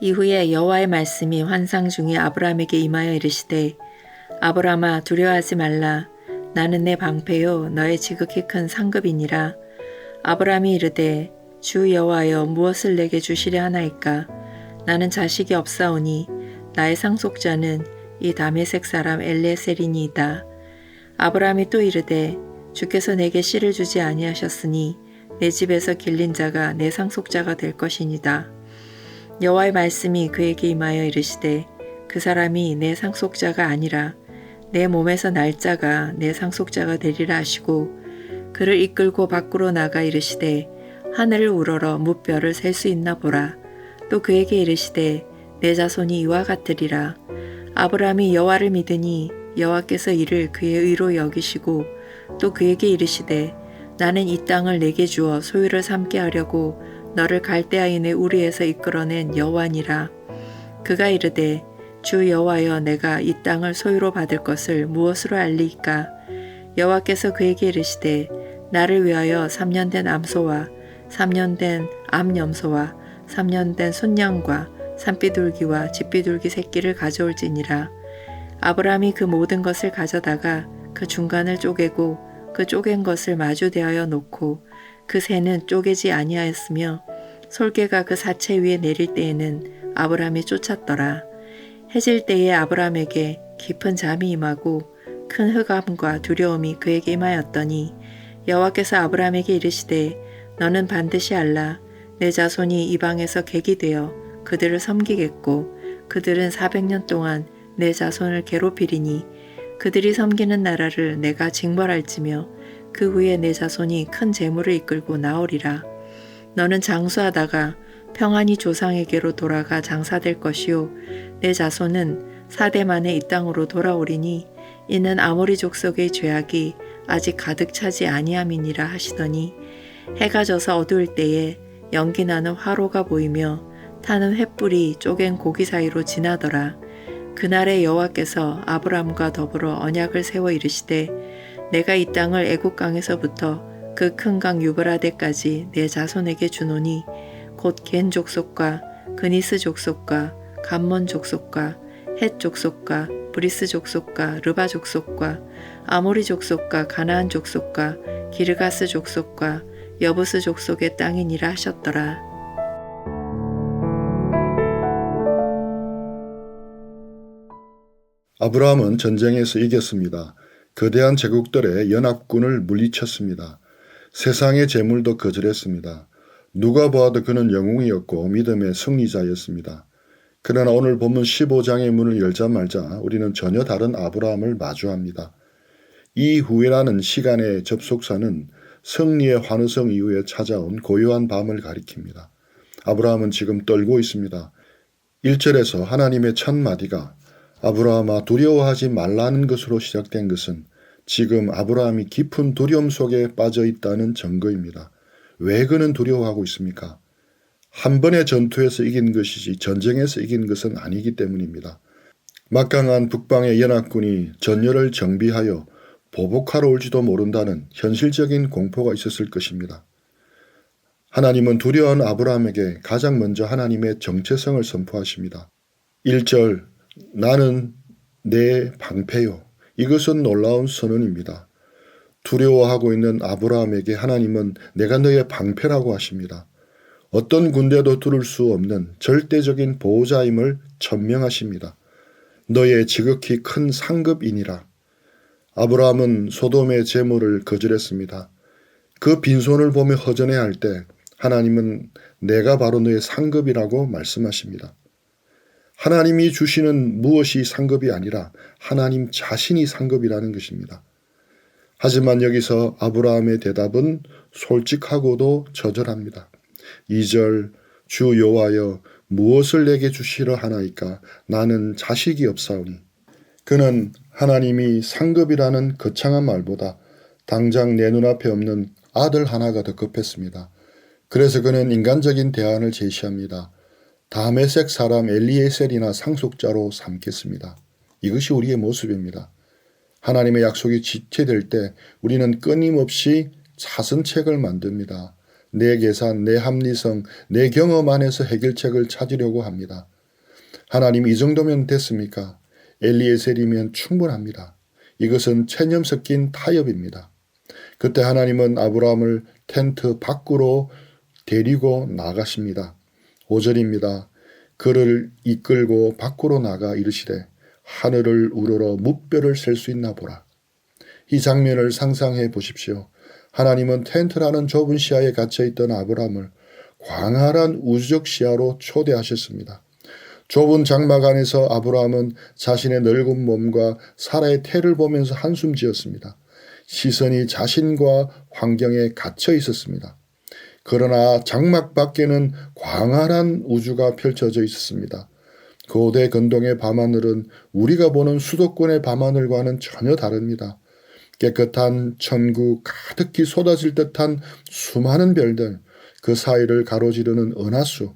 이후에 여호와의 말씀이 환상 중에 아브라함에게 임하여 이르시되 아브라함아 두려워하지 말라. 나는 내 방패요 너의 지극히 큰 상급이니라. 아브라함이 이르되 주 여호와여 무엇을 내게 주시려 하나이까. 나는 자식이 없사오니 나의 상속자는 이 다메섹 사람 엘리에셀이니이다. 아브라함이 또 이르되 주께서 내게 씨를 주지 아니하셨으니 내 집에서 길린 자가 내 상속자가 될 것이니이다. 여호와의 말씀이 그에게 임하여 이르시되 그 사람이 내 상속자가 아니라 내 몸에서 날 자가 내 상속자가 되리라 하시고 그를 이끌고 밖으로 나가 이르시되 하늘을 우러러 무뼈를 셀 수 있나 보라. 또 그에게 이르시되 내 자손이 이와 같으리라. 아브라함이 여호와를 믿으니 여호와께서 이를 그의 의로 여기시고 또 그에게 이르시되 나는 이 땅을 내게 주어 소유를 삼게 하려고 너를 갈대아인의 우리에서 이끌어낸 여호와니라. 그가 이르되 주 여호와여 내가 이 땅을 소유로 받을 것을 무엇으로 알리이까. 여호와께서 그에게 이르시되 나를 위하여 3년 된 암소와 3년 된 암염소와 3년 된 순양과 산비둘기와 집비둘기 새끼를 가져올지니라. 아브라함이 그 모든 것을 가져다가 그 중간을 쪼개고 그 쪼갠 것을 마주 대하여 놓고 그 새는 쪼개지 아니하였으며 솔개가 그 사체 위에 내릴 때에는 아브라함이 쫓았더라. 해질 때에 아브라함에게 깊은 잠이 임하고 큰 흑암과 두려움이 그에게 임하였더니 여호와께서 아브라함에게 이르시되 너는 반드시 알라. 내 자손이 이방에서 객이 되어 그들을 섬기겠고 그들은 400년 동안 내 자손을 괴롭히리니 그들이 섬기는 나라를 내가 징벌할지며 그 후에 내 자손이 큰 재물을 이끌고 나오리라. 너는 장수하다가 평안히 조상에게로 돌아가 장사될 것이요 내 자손은 4대 만에 이 땅으로 돌아오리니 이는 아모리 족속의 죄악이 아직 가득 차지 아니함이니라 하시더니 해가 져서 어두울 때에 연기나는 화로가 보이며 타는 횃불이 쪼갠 고기 사이로 지나더라. 그날에 여호와께서 아브라함과 더불어 언약을 세워 이르시되 내가 이 땅을 애굽 강에서부터 그 큰 강 유브라데까지 내 자손에게 주노니 곧 겐 족속과 그니스 족속과 감몬 족속과 헷 족속과 브리스 족속과 르바 족속과 아모리 족속과 가나안 족속과 기르가스 족속과 여부스 족속의 땅이니라 하셨더라. 아브라함은 전쟁에서 이겼습니다. 거대한 제국들의 연합군을 물리쳤습니다. 세상의 재물도 거절했습니다. 누가 보아도 그는 영웅이었고 믿음의 승리자였습니다. 그러나 오늘 본문 15장의 문을 열자마자 우리는 전혀 다른 아브라함을 마주합니다. 이 후회라는 시간의 접속사는 승리의 환호성 이후에 찾아온 고요한 밤을 가리킵니다. 아브라함은 지금 떨고 있습니다. 1절에서 하나님의 첫 마디가 아브라함아 두려워하지 말라는 것으로 시작된 것은 지금 아브라함이 깊은 두려움 속에 빠져 있다는 증거입니다. 왜 그는 두려워하고 있습니까? 한 번의 전투에서 이긴 것이지 전쟁에서 이긴 것은 아니기 때문입니다. 막강한 북방의 연합군이 전열을 정비하여 보복하러 올지도 모른다는 현실적인 공포가 있었을 것입니다. 하나님은 두려워한 아브라함에게 가장 먼저 하나님의 정체성을 선포하십니다. 1절 나는 내 방패요. 이것은 놀라운 선언입니다. 두려워하고 있는 아브라함에게 하나님은 내가 너의 방패라고 하십니다. 어떤 군대도 뚫을 수 없는 절대적인 보호자임을 천명하십니다. 너의 지극히 큰 상급이니라. 아브라함은 소돔의 재물을 거절했습니다. 그 빈손을 보며 허전해할 때 하나님은 내가 바로 너의 상급이라고 말씀하십니다. 하나님이 주시는 무엇이 상급이 아니라 하나님 자신이 상급이라는 것입니다. 하지만 여기서 아브라함의 대답은 솔직하고도 처절합니다. 2절 주 여호와여 무엇을 내게 주시려 하나이까 나는 자식이 없사오니. 그는 하나님이 상급이라는 거창한 말보다 당장 내 눈앞에 없는 아들 하나가 더 급했습니다. 그래서 그는 인간적인 대안을 제시합니다. 다메섹 사람 엘리에셀이나 상속자로 삼겠습니다. 이것이 우리의 모습입니다. 하나님의 약속이 지체될 때 우리는 끊임없이 차선책을 만듭니다. 내 계산, 내 합리성, 내 경험 안에서 해결책을 찾으려고 합니다. 하나님 이 정도면 됐습니까? 엘리에셀이면 충분합니다. 이것은 체념 섞인 타협입니다. 그때 하나님은 아브라함을 텐트 밖으로 데리고 나가십니다. 5절입니다. 그를 이끌고 밖으로 나가 이르시되 하늘을 우러러 무뼈를 셀 수 있나 보라. 이 장면을 상상해 보십시오. 하나님은 텐트라는 좁은 시야에 갇혀있던 아브라함을 광활한 우주적 시야로 초대하셨습니다. 좁은 장막 안에서 아브라함은 자신의 늙은 몸과 사라의 태를 보면서 한숨 지었습니다. 시선이 자신과 환경에 갇혀 있었습니다. 그러나 장막 밖에는 광활한 우주가 펼쳐져 있었습니다. 고대 근동의 밤하늘은 우리가 보는 수도권의 밤하늘과는 전혀 다릅니다. 깨끗한 천국 가득히 쏟아질 듯한 수많은 별들, 그 사이를 가로지르는 은하수.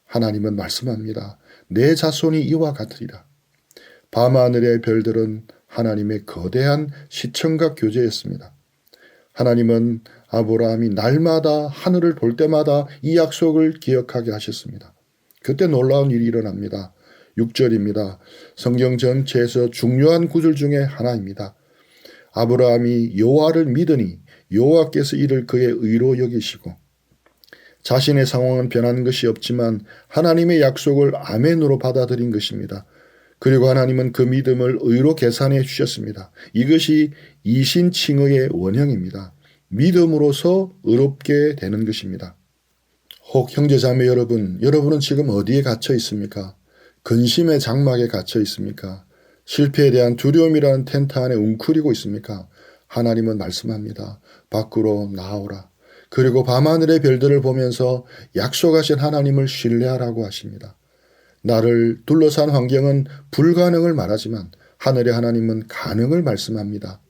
하나님은 말씀합니다. 내 자손이 이와 같으리라. 밤하늘의 별들은 하나님의 거대한 시청각 교제였습니다. 하나님은 아브라함이 날마다 하늘을 볼 때마다 이 약속을 기억하게 하셨습니다. 그때 놀라운 일이 일어납니다. 6절입니다. 성경 전체에서 중요한 구절 중에 하나입니다. 아브라함이 여호와를 믿으니 여호와께서 이를 그의 의로 여기시고, 자신의 상황은 변한 것이 없지만 하나님의 약속을 아멘으로 받아들인 것입니다. 그리고 하나님은 그 믿음을 의로 계산해 주셨습니다. 이것이 이신칭의의 원형입니다. 믿음으로서 의롭게 되는 것입니다. 혹 형제자매 여러분은 지금 어디에 갇혀 있습니까? 근심의 장막에 갇혀 있습니까? 실패에 대한 두려움이라는 텐트 안에 웅크리고 있습니까? 하나님은 말씀합니다. 밖으로 나오라. 그리고 밤하늘의 별들을 보면서 약속하신 하나님을 신뢰하라고 하십니다. 나를 둘러싼 환경은 불가능을 말하지만 하늘의 하나님은 가능을 말씀합니다.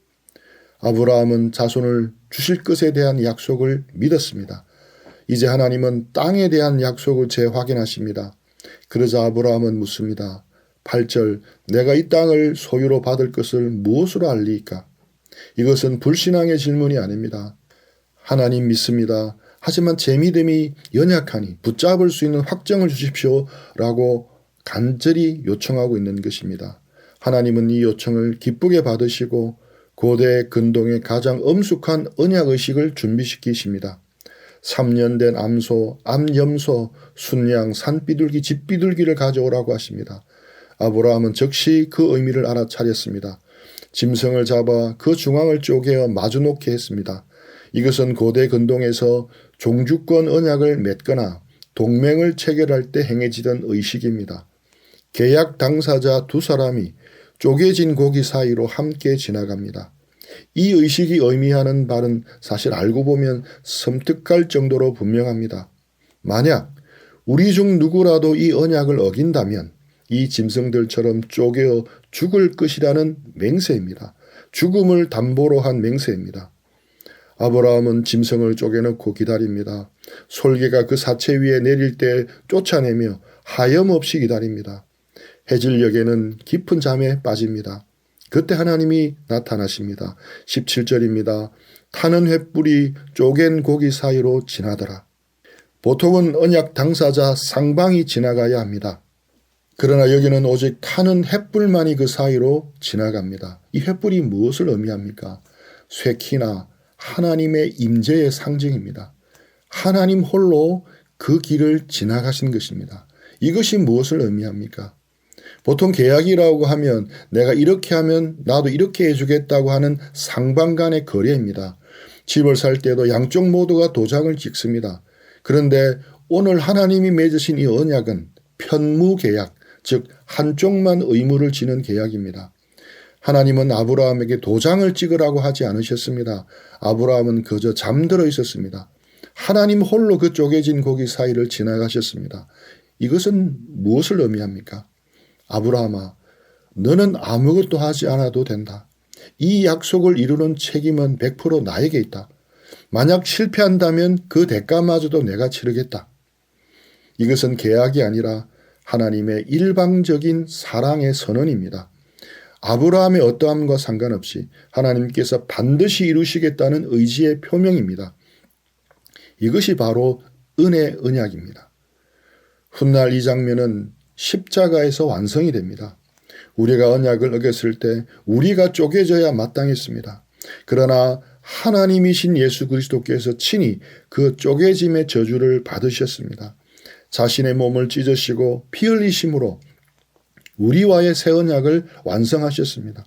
아브라함은 자손을 주실 것에 대한 약속을 믿었습니다. 이제 하나님은 땅에 대한 약속을 재확인하십니다. 그러자 아브라함은 묻습니다. 8절, 내가 이 땅을 소유로 받을 것을 무엇으로 알리이까? 이것은 불신앙의 질문이 아닙니다. 하나님 믿습니다. 하지만 제 믿음이 연약하니 붙잡을 수 있는 확정을 주십시오 라고 간절히 요청하고 있는 것입니다. 하나님은 이 요청을 기쁘게 받으시고 고대 근동의 가장 엄숙한 언약의식을 준비시키십니다. 3년 된 암소, 암염소, 순양, 산비둘기, 집비둘기를 가져오라고 하십니다. 아브라함은 즉시 그 의미를 알아차렸습니다. 짐승을 잡아 그 중앙을 쪼개어 마주놓게 했습니다. 이것은 고대 근동에서 종주권 언약을 맺거나 동맹을 체결할 때 행해지던 의식입니다. 계약 당사자 두 사람이 쪼개진 고기 사이로 함께 지나갑니다. 이 의식이 의미하는 바는 사실 알고 보면 섬뜩할 정도로 분명합니다. 만약 우리 중 누구라도 이 언약을 어긴다면 이 짐승들처럼 쪼개어 죽을 것이라는 맹세입니다. 죽음을 담보로 한 맹세입니다. 아브라함은 짐승을 쪼개놓고 기다립니다. 솔개가 그 사체 위에 내릴 때 쫓아내며 하염없이 기다립니다. 해질녘에는 깊은 잠에 빠집니다. 그때 하나님이 나타나십니다. 17절입니다. 타는 횃불이 쪼갠 고기 사이로 지나더라. 보통은 언약 당사자 상방이 지나가야 합니다. 그러나 여기는 오직 타는 횃불만이 그 사이로 지나갑니다. 이 횃불이 무엇을 의미합니까? 쇠키나 하나님의 임재의 상징입니다. 하나님 홀로 그 길을 지나가신 것입니다. 이것이 무엇을 의미합니까? 보통 계약이라고 하면 내가 이렇게 하면 나도 이렇게 해주겠다고 하는 상방 간의 거래입니다. 집을 살 때도 양쪽 모두가 도장을 찍습니다. 그런데 오늘 하나님이 맺으신 이 언약은 편무계약, 즉 한쪽만 의무를 지는 계약입니다. 하나님은 아브라함에게 도장을 찍으라고 하지 않으셨습니다. 아브라함은 그저 잠들어 있었습니다. 하나님 홀로 그 쪼개진 고기 사이를 지나가셨습니다. 이것은 무엇을 의미합니까? 아브라함아, 너는 아무것도 하지 않아도 된다. 이 약속을 이루는 책임은 100% 나에게 있다. 만약 실패한다면 그 대가마저도 내가 치르겠다. 이것은 계약이 아니라 하나님의 일방적인 사랑의 선언입니다. 아브라함의 어떠함과 상관없이 하나님께서 반드시 이루시겠다는 의지의 표명입니다. 이것이 바로 은혜 언약입니다. 훗날 이 장면은 십자가에서 완성이 됩니다. 우리가 언약을 어겼을 때 우리가 쪼개져야 마땅했습니다. 그러나 하나님이신 예수 그리스도께서 친히 그 쪼개짐의 저주를 받으셨습니다. 자신의 몸을 찢으시고 피 흘리심으로 우리와의 새 언약을 완성하셨습니다.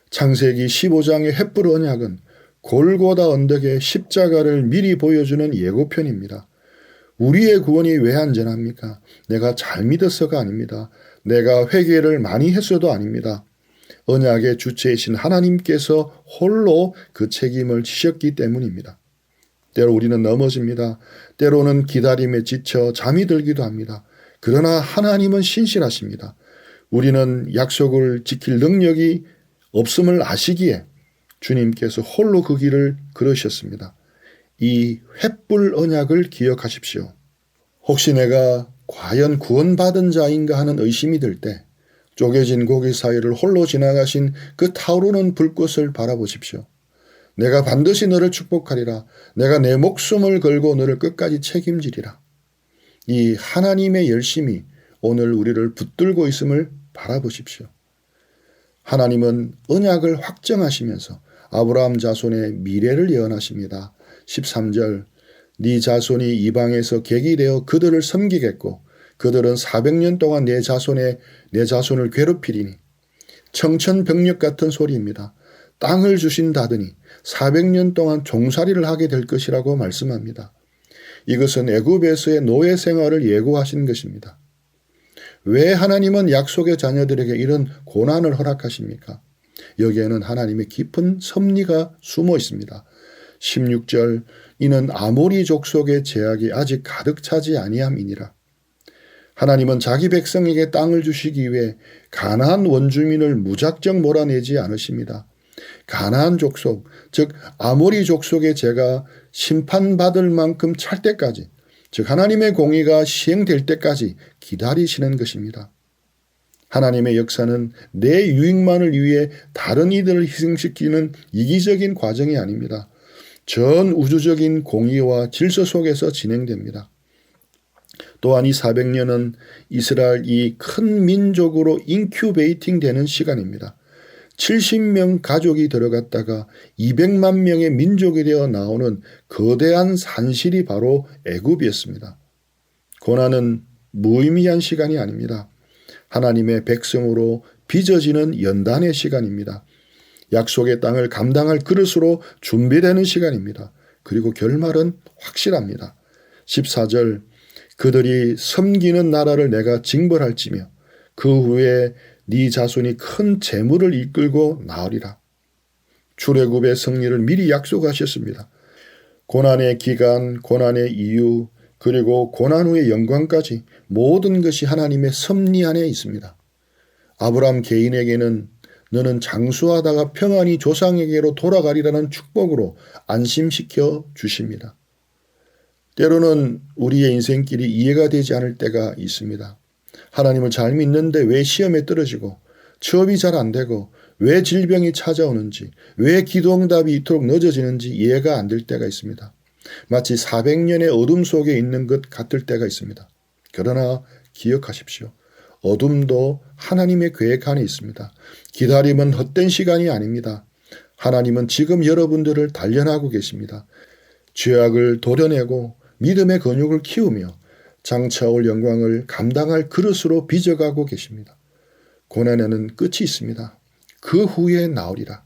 창세기 15장의 횃불 언약은 골고다 언덕의 십자가를 미리 보여주는 예고편입니다. 우리의 구원이 왜 안전합니까? 내가 잘 믿어서가 아닙니다. 내가 회개를 많이 했어도 아닙니다. 언약의 주체이신 하나님께서 홀로 그 책임을 지셨기 때문입니다. 때로 우리는 넘어집니다. 때로는 기다림에 지쳐 잠이 들기도 합니다. 그러나 하나님은 신실하십니다. 우리는 약속을 지킬 능력이 없음을 아시기에 주님께서 홀로 그 길을 걸으셨습니다. 이 횃불 언약을 기억하십시오. 혹시 내가 과연 구원받은 자인가 하는 의심이 들 때 쪼개진 고기 사이를 홀로 지나가신 그 타오르는 불꽃을 바라보십시오. 내가 반드시 너를 축복하리라. 내가 내 목숨을 걸고 너를 끝까지 책임지리라. 이 하나님의 열심이 오늘 우리를 붙들고 있음을 바라보십시오. 하나님은 언약을 확정하시면서 아브라함 자손의 미래를 예언하십니다. 13절 네 자손이 이방에서 객이 되어 그들을 섬기겠고 그들은 400년 동안 내 자손을 괴롭히리니 청천벽력 같은 소리입니다. 땅을 주신다더니 400년 동안 종살이를 하게 될 것이라고 말씀합니다. 이것은 애굽에서의 노예 생활을 예고하신 것입니다. 왜 하나님은 약속의 자녀들에게 이런 고난을 허락하십니까? 여기에는 하나님의 깊은 섭리가 숨어 있습니다. 16절 이는 아모리 족속의 제약이 아직 가득 차지 아니함이니라. 하나님은 자기 백성에게 땅을 주시기 위해 가나안 원주민을 무작정 몰아내지 않으십니다. 가나안 족속, 즉 아모리 족속의 죄가 심판받을 만큼 찰 때까지, 즉 하나님의 공의가 시행될 때까지 기다리시는 것입니다. 하나님의 역사는 내 유익만을 위해 다른 이들을 희생시키는 이기적인 과정이 아닙니다. 전 우주적인 공의와 질서 속에서 진행됩니다. 또한 이 400년은 이스라엘이 큰 민족으로 인큐베이팅 되는 시간입니다. 70명 가족이 들어갔다가 200만 명의 민족이 되어 나오는 거대한 산실이 바로 애굽이었습니다. 고난은 무의미한 시간이 아닙니다. 하나님의 백성으로 빚어지는 연단의 시간입니다. 약속의 땅을 감당할 그릇으로 준비되는 시간입니다. 그리고 결말은 확실합니다. 14절 그들이 섬기는 나라를 내가 징벌할지며 그 후에 네 자손이 큰 재물을 이끌고 나으리라. 출애굽의 승리를 미리 약속하셨습니다. 고난의 기간, 고난의 이유, 그리고 고난 후의 영광까지 모든 것이 하나님의 섭리 안에 있습니다. 아브라함 개인에게는 너는 장수하다가 평안히 조상에게로 돌아가리라는 축복으로 안심시켜 주십니다. 때로는 우리의 인생길이 이해가 되지 않을 때가 있습니다. 하나님을 잘 믿는데 왜 시험에 떨어지고 취업이 잘 안 되고 왜 질병이 찾아오는지 왜 기도응답이 이토록 늦어지는지 이해가 안 될 때가 있습니다. 마치 400년의 어둠 속에 있는 것 같을 때가 있습니다. 그러나 기억하십시오. 어둠도 하나님의 계획 안에 있습니다. 기다림은 헛된 시간이 아닙니다. 하나님은 지금 여러분들을 단련하고 계십니다. 죄악을 도려내고 믿음의 근육을 키우며 장차올 영광을 감당할 그릇으로 빚어가고 계십니다. 고난에는 끝이 있습니다. 그 후에 나오리라.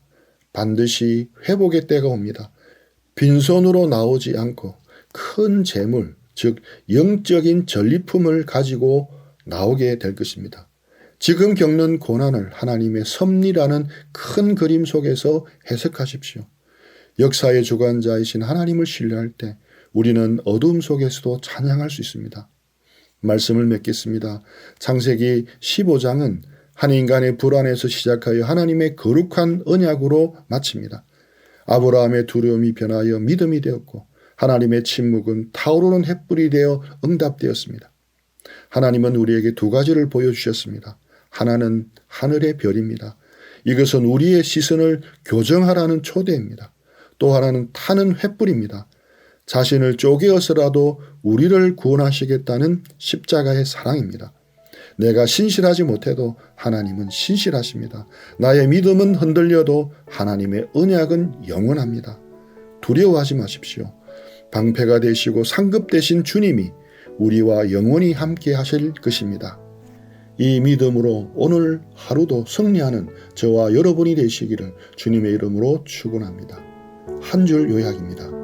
반드시 회복의 때가 옵니다. 빈손으로 나오지 않고 큰 재물, 즉 영적인 전리품을 가지고 나오게 될 것입니다. 지금 겪는 고난을 하나님의 섭리라는 큰 그림 속에서 해석하십시오. 역사의 주관자이신 하나님을 신뢰할 때 우리는 어둠 속에서도 찬양할 수 있습니다. 말씀을 맺겠습니다. 창세기 15장은 한 인간의 불안에서 시작하여 하나님의 거룩한 언약으로 마칩니다. 아브라함의 두려움이 변하여 믿음이 되었고 하나님의 침묵은 타오르는 횃불이 되어 응답되었습니다. 하나님은 우리에게 두 가지를 보여주셨습니다. 하나는 하늘의 별입니다. 이것은 우리의 시선을 교정하라는 초대입니다. 또 하나는 타는 횃불입니다. 자신을 쪼개어서라도 우리를 구원하시겠다는 십자가의 사랑입니다. 내가 신실하지 못해도 하나님은 신실하십니다. 나의 믿음은 흔들려도 하나님의 언약은 영원합니다. 두려워하지 마십시오. 방패가 되시고 상급 되신 주님이 우리와 영원히 함께 하실 것입니다. 이 믿음으로 오늘 하루도 승리하는 저와 여러분이 되시기를 주님의 이름으로 축원합니다. 한 줄 요약입니다.